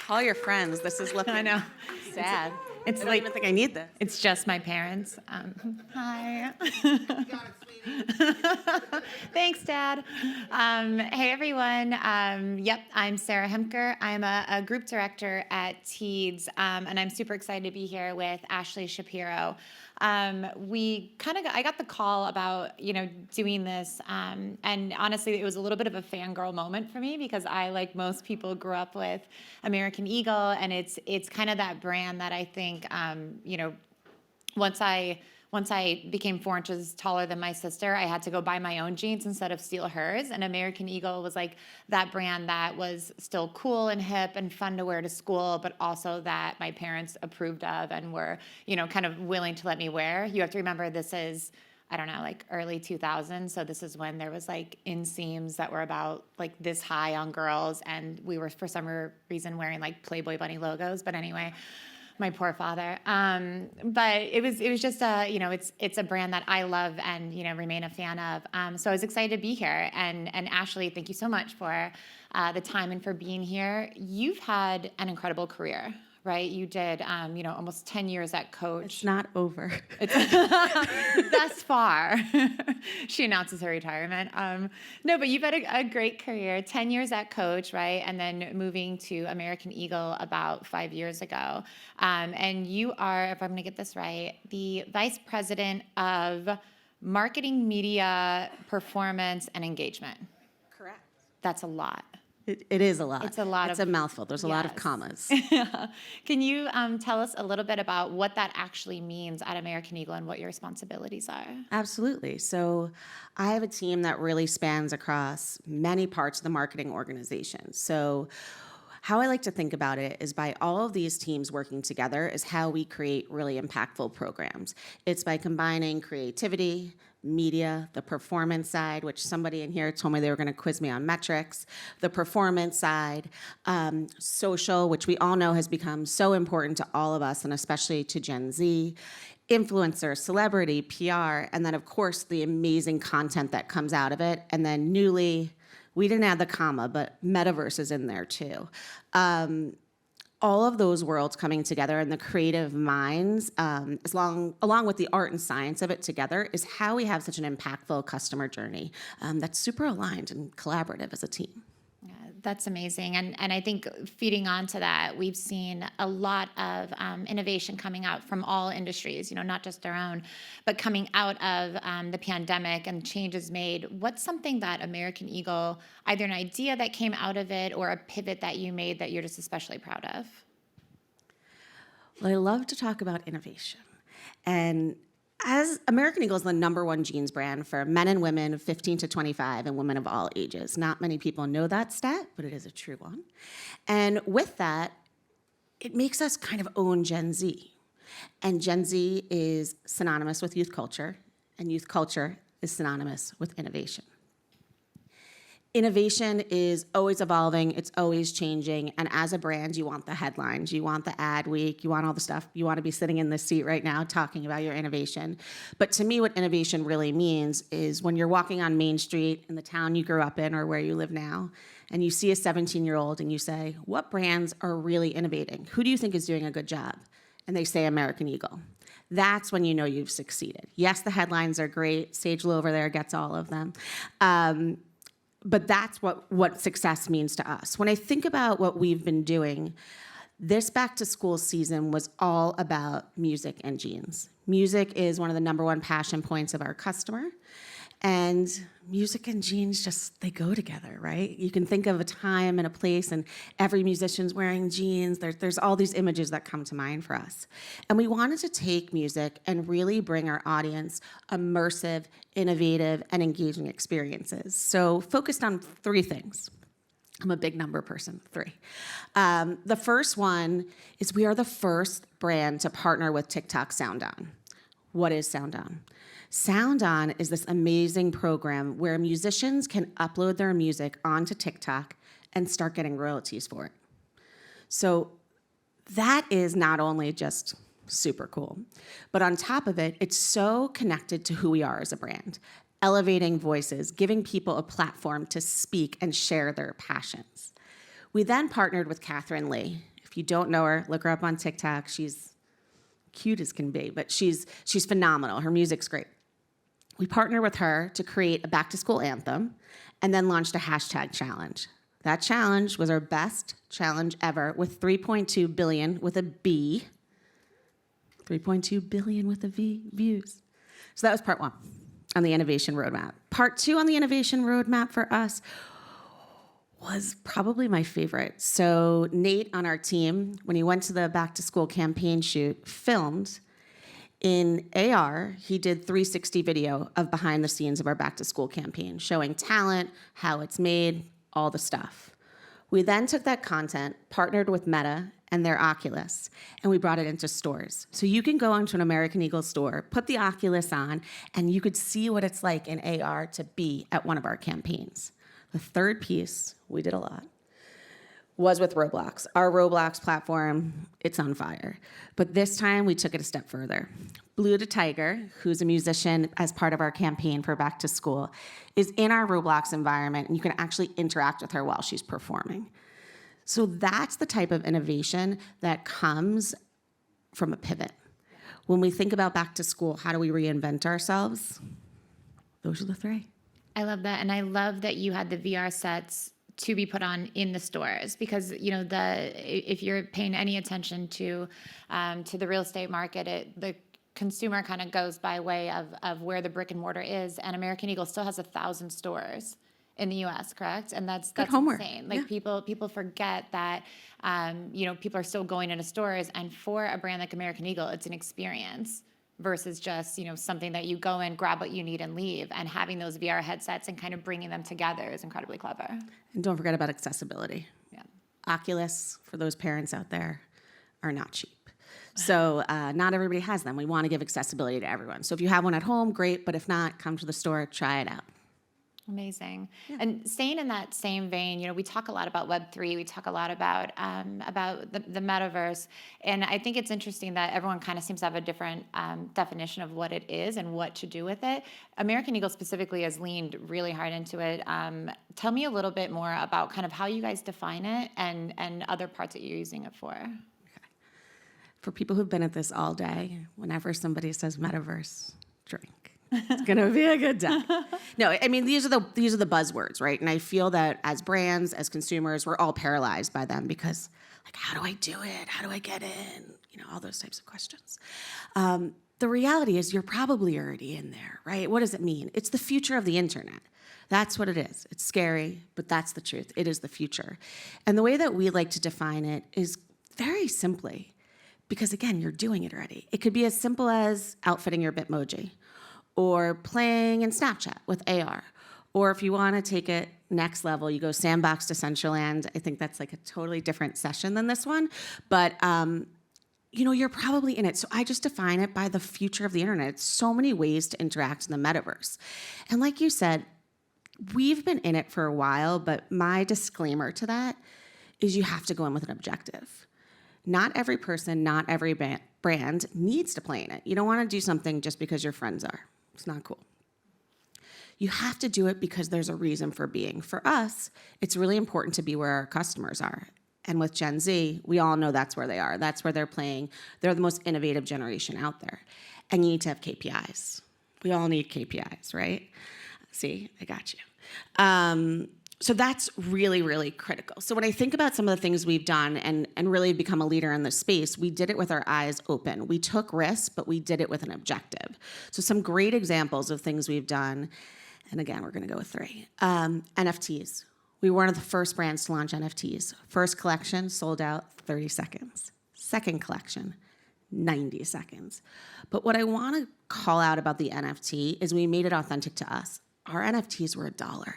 Call your friends. This is looking I know. sad. It's I don't like even think I need this. it's just my parents. Hi. Thanks, Dad. Hey, everyone. Yep, I'm Sarah Hemker. I'm a group director at Teads, and I'm super excited to be here with Ashley Schapiro. I got the call about, doing this, and honestly, it was a little bit of a fangirl moment for me because I, like most people, grew up with American Eagle, and it's kind of that brand that I think, once I became 4 inches taller than my sister, I had to go buy my own jeans instead of steal hers. And American Eagle was like that brand that was still cool and hip and fun to wear to school, but also that my parents approved of and were, kind of willing to let me wear. You have to remember this is, I don't know, like early 2000s. So this is when there was like inseams that were about like this high on girls. And we were, for some reason, wearing like Playboy Bunny logos. But anyway, my poor father. But it was just it's a brand that I love and remain a fan of. So I was excited to be here. And Ashley, thank you so much for the time and for being here. You've had an incredible career, right? You did almost 10 years at Coach. It's not over. Thus far. She announces her retirement. No, but you've had a great career, 10 years at Coach, right? And then moving to American Eagle about 5 years ago. And you are, if I'm going to get this right, the Vice President of Marketing, Media, Performance, and Engagement. Correct. That's a lot. It is a lot. It's a lot. It's a mouthful. There's a lot of Yes. commas. Can you tell us a little bit about what that actually means at American Eagle and what your responsibilities are? Absolutely. So I have a team that really spans across many parts of the marketing organization. So how I like to think about it is by all of these teams working together is how we create really impactful programs. It's by combining creativity, media, the performance side, which somebody in here told me they were going to quiz me on metrics, the performance side, social, which we all know has become so important to all of us and especially to Gen Z, influencer, celebrity, PR, and then of course the amazing content that comes out of it. And then newly, we didn't add the comma, but metaverse is in there too. All of those worlds coming together and the creative minds, along with the art and science of it together, is how we have such an impactful customer journey that's super aligned and collaborative as a team. Yeah, that's amazing. And I think feeding on to that, we've seen a lot of innovation coming out from all industries, not just our own, but coming out of the pandemic and changes made. What's something that American Eagle, either an idea that came out of it or a pivot that you made that you're just especially proud of? Well, I love to talk about innovation. And as American Eagle is the #1 jeans brand for men and women 15 to 25 and women of all ages. Not many people know that stat, but it is a true one. And with that, it makes us kind of own Gen Z. And Gen Z is synonymous with youth culture, and youth culture is synonymous with innovation. Innovation is always evolving, it's always changing, and as a brand, you want the headlines, you want the ad week, you want all the stuff, you want to be sitting in this seat right now talking about your innovation. But to me, what innovation really means is when you're walking on Main Street in the town you grew up in or where you live now, and you see a 17-year-old and you say, what brands are really innovating? Who do you think is doing a good job? And they say American Eagle. That's when you know you've succeeded. Yes, the headlines are great. Sage Lou over there gets all of them. But that's what success means to us. When I think about what we've been doing, this back to school season was all about music and jeans. Music is one of the #1 passion points of our customer. And music and jeans they go together, right? You can think of a time and a place and every musician's wearing jeans. There's all these images that come to mind for us. And we wanted to take music and really bring our audience immersive, innovative, and engaging experiences. So focused on 3 things. I'm a big number person, 3. The first one is we are the first brand to partner with TikTok Sound On. What is Sound On? Sound On is this amazing program where musicians can upload their music onto TikTok and start getting royalties for it. So that is not only just super cool, but on top of it, it's so connected to who we are as a brand, elevating voices, giving people a platform to speak and share their passions. We then partnered with Catherine Lee. you don't know her, look her up on TikTok. She's cute as can be, but she's phenomenal. Her music's great. We partnered with her to create a back-to-school anthem and then launched a hashtag challenge. That challenge was our best challenge ever with 3.2 billion with a B. 3.2 billion with a V views. So that was part one on the innovation roadmap. Part two on the innovation roadmap for us was probably my favorite. So Nate on our team, when he went to the back-to-school campaign shoot, filmed in AR. He did 360 video of behind the scenes of our back-to-school campaign, showing talent, how it's made, all the stuff. We then took that content, partnered with Meta and their Oculus, and we brought it into stores. So you can go into an American Eagle store, put the Oculus on, and you could see what it's like in AR to be at one of our campaigns. The third piece, we did a lot, was with Roblox. Our Roblox platform, it's on fire. But this time, we took it a step further. Blue to Tiger, who's a musician as part of our campaign for Back to School, is in our Roblox environment, and you can actually interact with her while she's performing. So that's the type of innovation that comes from a pivot. When we think about Back to School, how do we reinvent ourselves? Those are the three. I love that. And I love that you had the VR sets to be put on in the stores, because if you're paying any attention to the real estate market, the consumer kind of goes by way of where the brick and mortar is, and American Eagle still has 1,000 stores in the U.S., correct? And that's homework. Insane. Like people forget that people are still going into stores, and for a brand like American Eagle, it's an experience versus just something that you go in, grab what you need, and leave. And having those VR headsets and kind of bringing them together is incredibly clever. And don't forget about accessibility. Yeah. Oculus, for those parents out there, are not cheap. So not everybody has them. We want to give accessibility to everyone. So if you have one at home, great. But if not, come to the store, try it out. Amazing. Yeah. And staying in that same vein, we talk a lot about Web3. We talk a lot about the metaverse. And I think it's interesting that everyone kind of seems to have a different definition of what it is and what to do with it. American Eagle specifically has leaned really hard into it. Tell me a little bit more about kind of how you guys define it and other parts that you're using it for. Okay. For people who've been at this all day, whenever somebody says metaverse, drink. It's gonna be a good day. No, I mean these are the buzzwords, right? And I feel that as brands, as consumers, we're all paralyzed by them because, like, how do I do it? How do I get in? All those types of questions. The reality is, you're probably already in there, right? What does it mean? It's the future of the internet. That's what it is. It's scary, but that's the truth. It is the future, and the way that we like to define it is very simply, because again, you're doing it already. It could be as simple as outfitting your Bitmoji, or playing in Snapchat with AR. Or if you want to take it next level, you go Sandbox to Centraland. I think that's like a totally different session than this one. But, you're probably in it. So I just define it by the future of the internet. It's so many ways to interact in the metaverse. And like you said, we've been in it for a while, but my disclaimer to that is you have to go in with an objective. Not every person, not every brand needs to play in it. You don't want to do something just because your friends are. It's not cool. You have to do it because there's a reason for being. For us, it's really important to be where our customers are. And with Gen Z, we all know that's where they are. That's where they're playing. They're the most innovative generation out there. And you need to have KPIs. We all need KPIs, right? See, I got you. So that's really, really critical. So when I think about some of the things we've done and really become a leader in this space, we did it with our eyes open. We took risks, but we did it with an objective. So some great examples of things we've done, and again, we're gonna go with three. NFTs. We were one of the first brands to launch NFTs. First collection sold out 30 seconds. Second collection, 90 seconds. But what I wanna call out about the NFT is we made it authentic to us. Our NFTs were $1.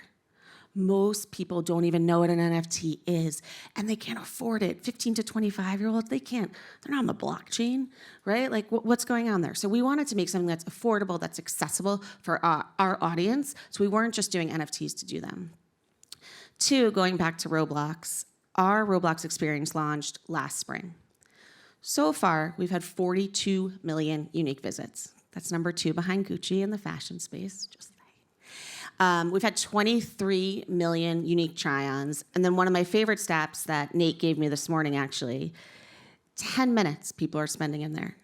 Most people don't even know what an NFT is, and they can't afford it. 15 to 25-year-olds, they're not on the blockchain, right? Like, what's going on there? So we wanted to make something that's affordable, that's accessible for our audience, so we weren't just doing NFTs to do them. Two, going back to Roblox, our Roblox Experience launched last spring. So far, we've had 42 million unique visits. That's number 2 behind Gucci in the fashion space, just We've had 23 million unique try-ons. And then one of my favorite stats that Nate gave me this morning, actually, 10 minutes people are spending in there.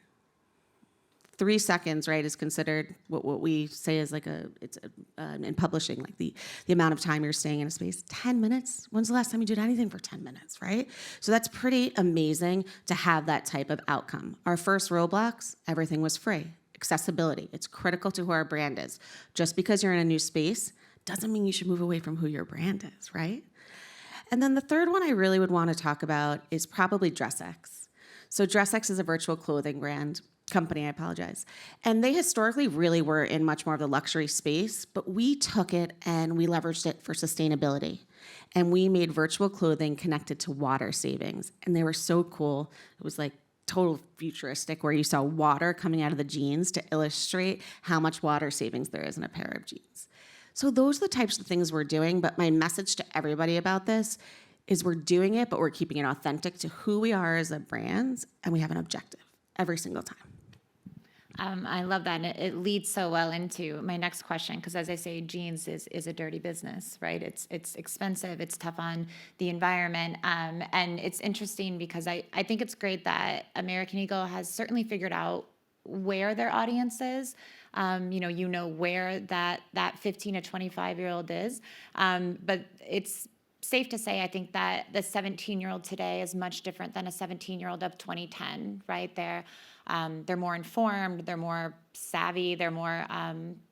3 seconds, right, is considered what we say is like in publishing, like the amount of time you're staying in a space. 10 minutes? When's the last time you did anything for 10 minutes, right? So that's pretty amazing to have that type of outcome. Our first Roblox, everything was free. Accessibility, it's critical to who our brand is. Just because you're in a new space doesn't mean you should move away from who your brand is, right? And then the third one I really would want to talk about is probably DressX. So DressX is a virtual clothing company, I apologize. And they historically really were in much more of the luxury space, but we took it and we leveraged it for sustainability. And we made virtual clothing connected to water savings. And they were so cool. It was like total futuristic, where you saw water coming out of the jeans to illustrate how much water savings there is in a pair of jeans. So those are the types of things we're doing, but my message to everybody about this is we're doing it, but we're keeping it authentic to who we are as a brand, and we have an objective every single time. I love that, and it leads so well into my next question, because as I say, jeans is a dirty business, right? It's expensive, it's tough on the environment, and it's interesting because I think it's great that American Eagle has certainly figured out where their audience is. Where that 15 to 25-year-old is, but it's safe to say, I think that the 17-year-old today is much different than a 17-year-old of 2010, right? They're more informed, they're more savvy, they're more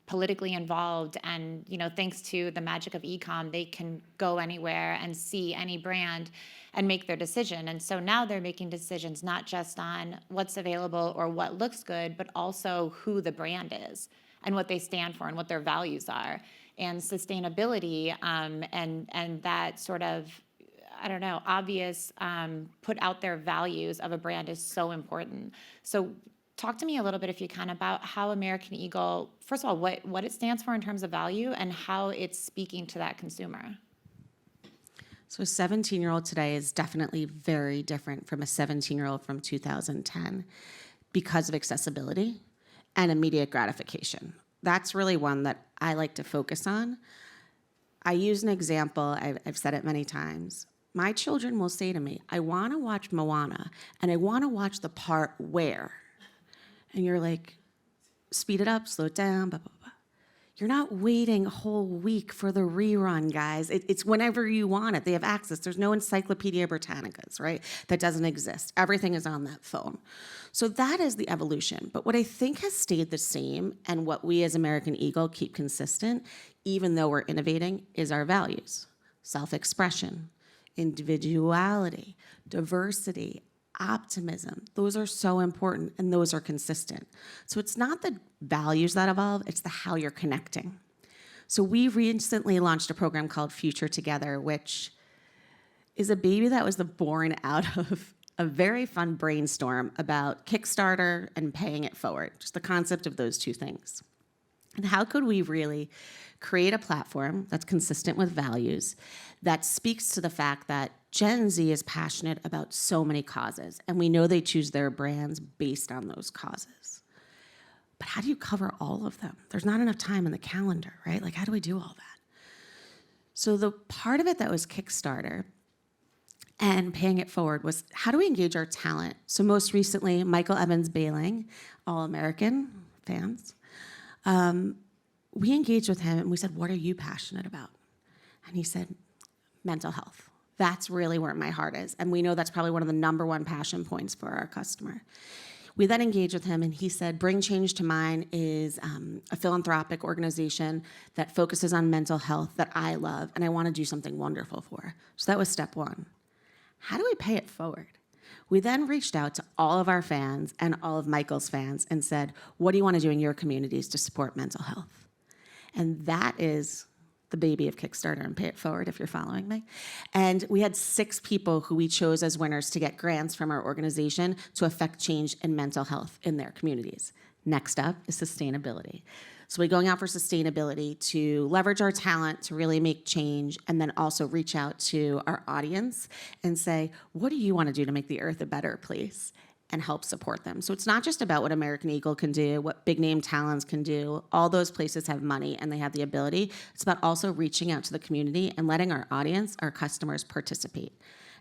politically involved, and thanks to the magic of e-com, they can go anywhere and see any brand and make their decision. And so now they're making decisions not just on what's available or what looks good, but also who the brand is and what they stand for and what their values are. And sustainability and that sort of, obvious put out there values of a brand is so important. So talk to me a little bit, if you can, about how American Eagle, first of all, what it stands for in terms of value and how it's speaking to that consumer. So a 17-year-old today is definitely very different from a 17-year-old from 2010 because of accessibility and immediate gratification. That's really one that I like to focus on. I use an example, I've said it many times. My children will say to me, I want to watch Moana, and I want to watch the part where. And you're like, speed it up, slow it down, blah, blah, blah. You're not waiting a whole week for the rerun, guys. It's whenever you want it. They have access. There's no Encyclopedia Britannicas, right? That doesn't exist. Everything is on that phone. So that is the evolution. But what I think has stayed the same, and what we as American Eagle keep consistent, even though we're innovating, is our values. Self-expression, individuality, diversity, optimism. Those are so important, and those are consistent. So it's not the values that evolve, it's the how you're connecting. So we recently launched a program called Future Together, which is a baby that was born out of a very fun brainstorm about Kickstarter and paying it forward, just the concept of those two things. And how could we really create a platform that's consistent with values, that speaks to the fact that Gen Z is passionate about so many causes, and we know they choose their brands based on those causes. But how do you cover all of them? There's not enough time in the calendar, right? Like, how do we do all that? So the part of it that was Kickstarter and paying it forward was, how do we engage our talent? So most recently, Michael Evans Bailing, All-American fans, we engaged with him and we said, what are you passionate about? And he said, mental health. That's really where my heart is. And we know that's probably one of the #1 passion points for our customer. We then engaged with him and he said, Bring Change to Mind is a philanthropic organization that focuses on mental health that I love and I want to do something wonderful for. So that was step one. How do we pay it forward? We then reached out to all of our fans and all of Michael's fans and said, what do you want to do in your communities to support mental health? And that is the baby of Kickstarter and Pay It Forward, if you're following me. And we had 6 people who we chose as winners to get grants from our organization to affect change in mental health in their communities. Next up is sustainability. So we're going out for sustainability to leverage our talent to really make change, and then also reach out to our audience and say, what do you want to do to make the earth a better place? and help support them. So it's not just about what American Eagle can do, what big name talents can do. All those places have money and they have the ability. It's about also reaching out to the community and letting our audience, our customers participate.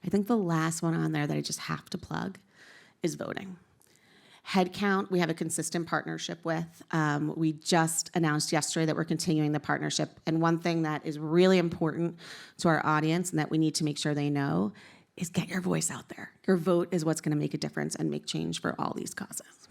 I think the last one on there that I just have to plug is voting. Headcount, we have a consistent partnership with. We just announced yesterday that we're continuing the partnership. And one thing that is really important to our audience and that we need to make sure they know is get your voice out there. Your vote is what's going to make a difference and make change for all these causes.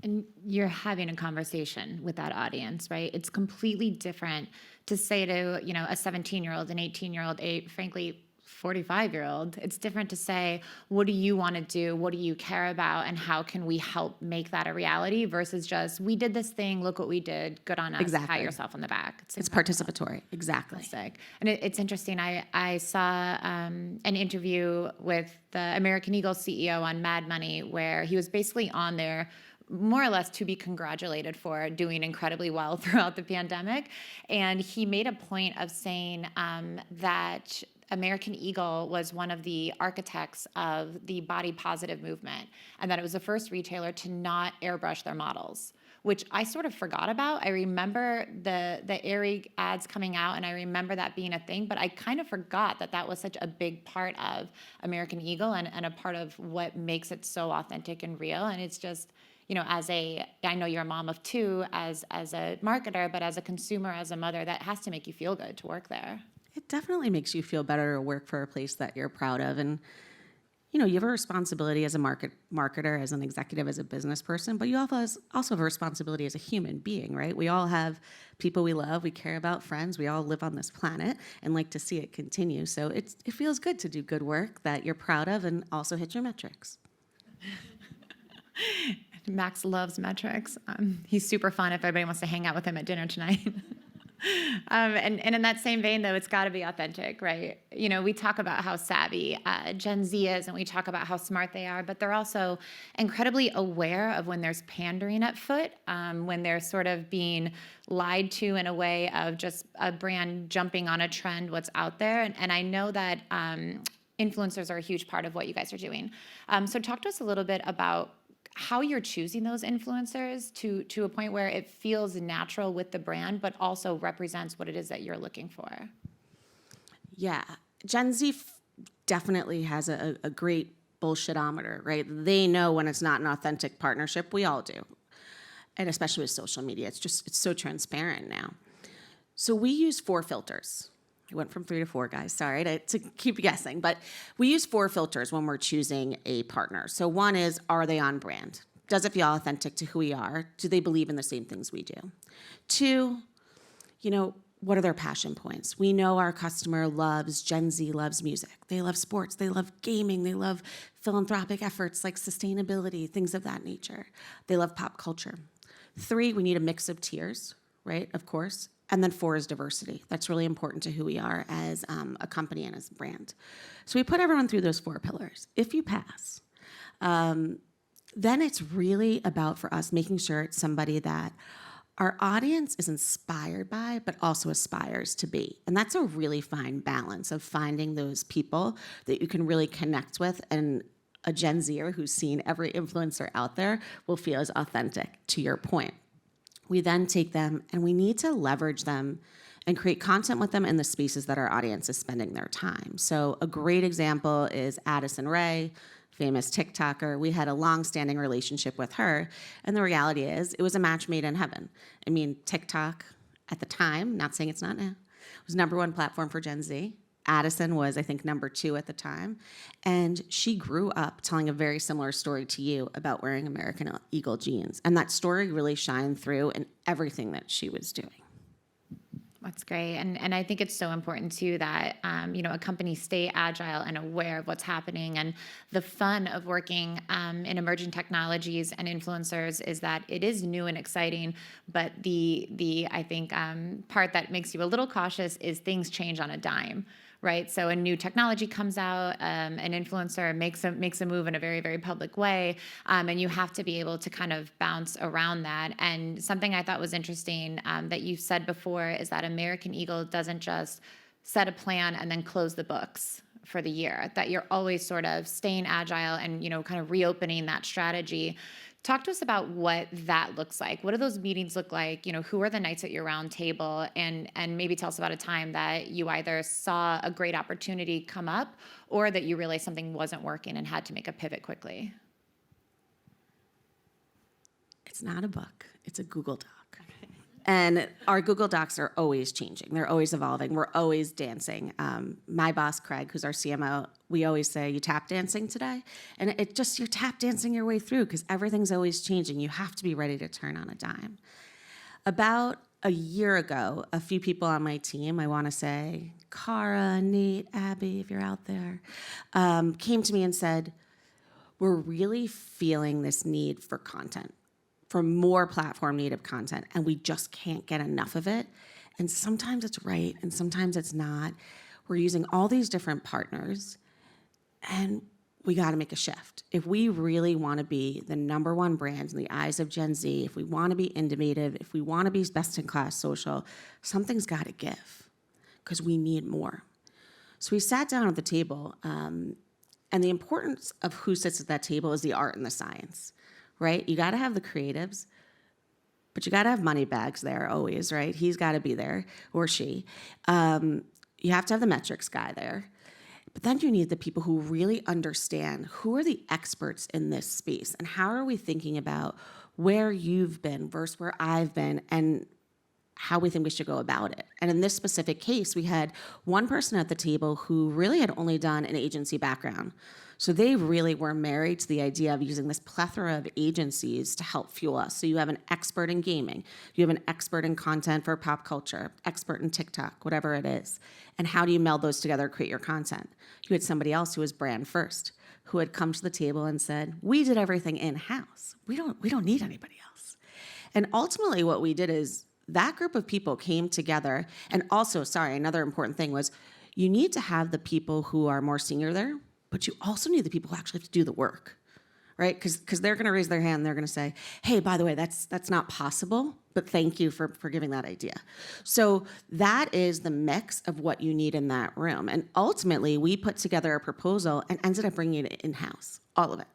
And you're having a conversation with that audience, right? It's completely different to say to, you know, a 17-year-old, an 18-year-old, a frankly 45-year-old. It's different to say, what do you want to do? What do you care about? And how can we help make that a reality versus just, we did this thing, look what we did, good on us, Exactly. pat yourself on the back. It's participatory, exactly. Fantastic. And it's interesting. I saw an interview with the American Eagle CEO on Mad Money where he was basically on there more or less to be congratulated for doing incredibly well throughout the pandemic. And he made a point of saying that American Eagle was one of the architects of the body positive movement, and that it was the first retailer to not airbrush their models, which I sort of forgot about. I remember the Aerie ads coming out, and I remember that being a thing, but I kind of forgot that that was such a big part of American Eagle and a part of what makes it so authentic and real. And it's just, you know, I know you're a mom of two, as a marketer, but as a consumer, as a mother, that has to make you feel good to work there. It definitely makes you feel better to work for a place that you're proud of. And, you know, you have a responsibility as a marketer, as an executive, as a business person, but you also have a responsibility as a human being, right? We all have people we love, we care about, friends, we all live on this planet and like to see it continue. So it feels good to do good work that you're proud of and also hit your metrics. Max loves metrics. He's super fun if everybody wants to hang out with him at dinner tonight. And in that same vein, though, it's got to be authentic, right? You know, we talk about how savvy Gen Z is, and we talk about how smart they are, but they're also incredibly aware of when there's pandering at foot, when they're sort of being lied to in a way of just a brand jumping on a trend, what's out there. And I know that influencers are a huge part of what you guys are doing. So talk to us a little bit about how you're choosing those influencers to a point where it feels natural with the brand, but also represents what it is that you're looking for. Yeah, Gen Z definitely has a great bullshitometer, right? They know when it's not an authentic partnership. We all do. And especially with social media, it's so transparent now. So we use 4 filters. I went from 3 to 4, guys. Sorry to keep guessing, but we use 4 filters when we're choosing a partner. So one is, are they on brand? Does it feel authentic to who we are? Do they believe in the same things we do? 2, you know, what are their passion points? We know our customer loves, Gen Z loves music. They love sports. They love gaming. They love philanthropic efforts like sustainability, things of that nature. They love pop culture. 3, we need a mix of tiers, right? Of course. And then 4 is diversity. That's really important to who we are as a company and as a brand. So we put everyone through those 4 pillars. If you pass, then it's really about, for us, making sure it's somebody that our audience is inspired by, but also aspires to be. And that's a really fine balance of finding those people that you can really connect with, and a Gen Zer who's seen every influencer out there will feel as authentic, to your point. We then take them and we need to leverage them and create content with them in the spaces that our audience is spending their time. So a great example is Addison Rae, famous TikToker. We had a long-standing relationship with her, and the reality is it was a match made in heaven. I mean, TikTok at the time, not saying it's not now, was #1 platform for Gen Z. Addison was, I think, #2 at the time. And she grew up telling a very similar story to you about wearing American Eagle jeans. And that story really shined through in everything that she was doing. That's great. And I think it's so important too that, you know, a company stay agile and aware of what's happening. And the fun of working in emerging technologies and influencers is that it is new and exciting. But the I think part that makes you a little cautious is things change on a dime. Right, so a new technology comes out, an influencer makes a move in a very, very public way, and you have to be able to kind of bounce around that. And something I thought was interesting that you said before is that American Eagle doesn't just set a plan and then close the books, for the year, that you're always sort of staying agile and, kind of reopening that strategy. Talk to us about what that looks like. What do those meetings look like? Who are the nights at your round table? And maybe tell us about a time that you either saw a great opportunity come up or that you realized something wasn't working and had to make a pivot quickly. It's not a book, it's a Google Doc. And our Google Docs are always changing. They're always evolving. We're always dancing. My boss, Craig, who's our CMO, we always say, you tap dancing today? And you're tap dancing your way through because everything's always changing. You have to be ready to turn on a dime. About a year ago, a few people on my team, I want to say, Cara, Nate, Abby, if you're out there, came to me and said, we're really feeling this need for content, for more platform native content, and we just can't get enough of it. And sometimes it's right, and sometimes it's not. We're using all these different partners, and we got to make a shift. If we really want to be the number one brand in the eyes of Gen Z, if we want to be innovative, if we want to be best in class social, something's got to give because we need more. So we sat down at the table, and the importance of who sits at that table is the art and the science. Right? You got to have the creatives, but you got to have money bags there always, right? He's got to be there, or she. You have to have the metrics guy there. But then you need the people who really understand who are the experts in this space and how are we thinking about where you've been versus where I've been and how we think we should go about it. And in this specific case, we had one person at the table who really had only done an agency background. So they really were married to the idea of using this plethora of agencies to help fuel us. So you have an expert in gaming, you have an expert in content for pop culture, expert in TikTok, whatever it is. And how do you meld those together, create your content? You had somebody else who was brand first, who had come to the table and said, we did everything in-house. We don't need anybody else. And ultimately what we did is that group of people came together. And also, another important thing was you need to have the people who are more senior there, but you also need the people who actually have to do the work, right? Because they're going to raise their hand. They're going to say, hey, by the way, that's not possible, but thank you for giving that idea. So that is the mix of what you need in that room. And ultimately, we put together a proposal and ended up bringing it in-house, all of it.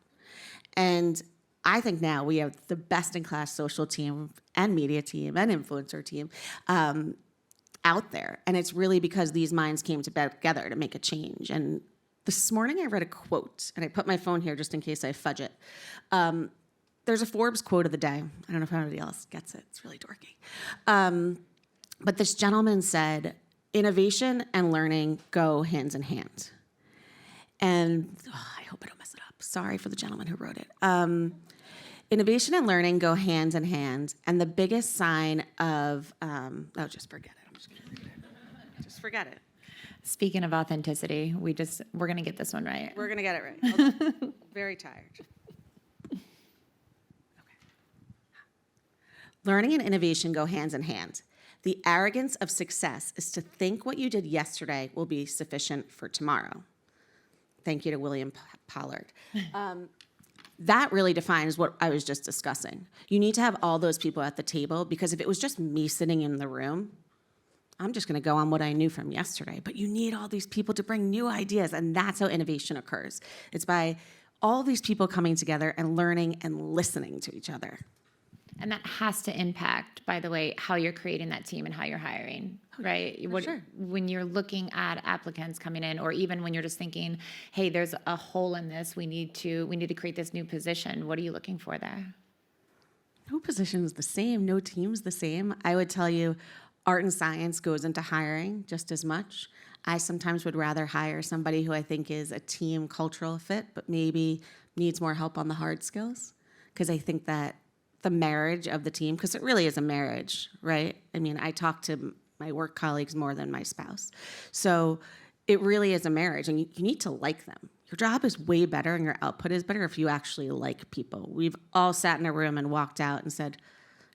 And I think now we have the best-in-class social team and media team and influencer team out there. And it's really because these minds came together to make a change. And this morning I read a quote, and I put my phone here just in case I fudge it. There's a Forbes quote of the day. I don't know if anybody else gets it. It's really dorky. But this gentleman said, innovation and learning go hands in hand. And I hope I don't mess it up. Sorry for the gentleman who wrote it. Innovation and learning go hand in hand. And the biggest sign of, just forget it. I'm just going to read it. Just forget it. Speaking of authenticity, we're going to get this one right. We're going to get it right. Very tired. Okay. Learning and innovation go hands in hand. The arrogance of success is to think what you did yesterday will be sufficient for tomorrow. Thank you to William Pollard. That really defines what I was just discussing. You need to have all those people at the table because if it was just me sitting in the room, I'm just going to go on what I knew from yesterday. But you need all these people to bring new ideas, and that's how innovation occurs. It's by all these people coming together and learning and listening to each other. And that has to impact, by the way, how you're creating that team and how you're hiring, right? Sure. When you're looking at applicants coming in, or even when you're just thinking, hey, there's a hole in this, we need to create this new position. What are you looking for there? No position's the same, no team's the same. I would tell you, art and science goes into hiring just as much. I sometimes would rather hire somebody who I think is a team cultural fit, but maybe needs more help on the hard skills. Because I think that the marriage of the team, because it really is a marriage, right? I mean, I talk to my work colleagues more than my spouse. So it really is a marriage, and you need to like them. Your job is way better and your output is better if you actually like people. We've all sat in a room and walked out and said,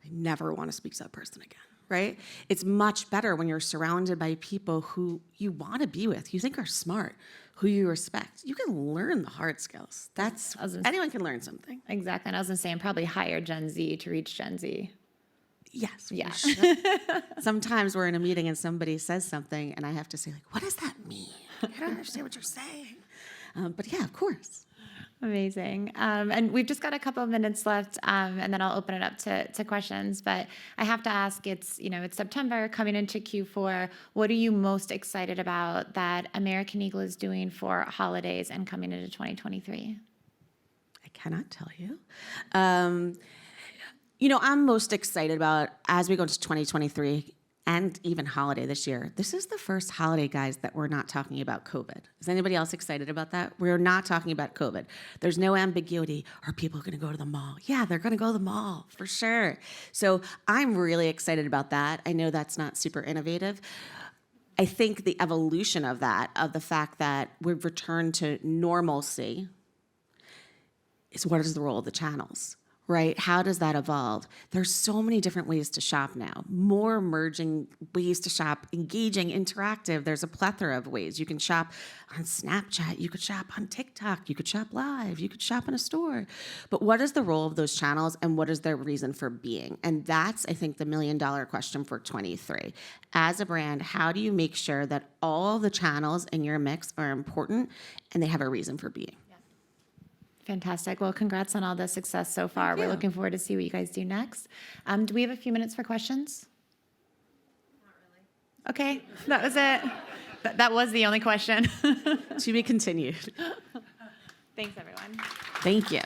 I never want to speak to that person again. Right? It's much better when you're surrounded by people who you want to be with, you think are smart, who you respect. You can learn the hard skills. Anyone can learn something. Exactly. And I was going to say, and probably hire Gen Z to reach Gen Z. Yes. Yeah. Sure. Sometimes we're in a meeting and somebody says something and I have to say, like, what does that mean? I don't understand what you're saying. But yeah, of course. Amazing. And we've just got a couple of minutes left, and then I'll open it up to questions. But I have to ask, it's September coming into Q4. What are you most excited about that American Eagle is doing for holidays and coming into 2023? I cannot tell you. I'm most excited about as we go into 2023 and even holiday this year. This is the first holiday, guys, that we're not talking about COVID. Is anybody else excited about that? We're not talking about COVID. There's no ambiguity. Are people going to go to the mall? Yeah, they're going to go to the mall for sure. So I'm really excited about that. I know that's not super innovative. I think the evolution of that, of the fact that we've returned to normalcy, is what is the role of the channels? Right? How does that evolve? There's so many different ways to shop now, more emerging ways to shop, engaging, interactive. There's a plethora of ways. You can shop on Snapchat, you could shop on TikTok, you could shop live, you could shop in a store. But what is the role of those channels and what is their reason for being? And that's, I think, the $1 million question for 23. As a brand, how do you make sure that all the channels in your mix are important and they have a reason for being? Fantastic. Well, congrats on all the success so far. Thank you. We're looking forward to see what you guys do next. Do we have a few minutes for questions? Not really. Okay, that was it. That was the only question. To be continued. Thanks, everyone. Thank you.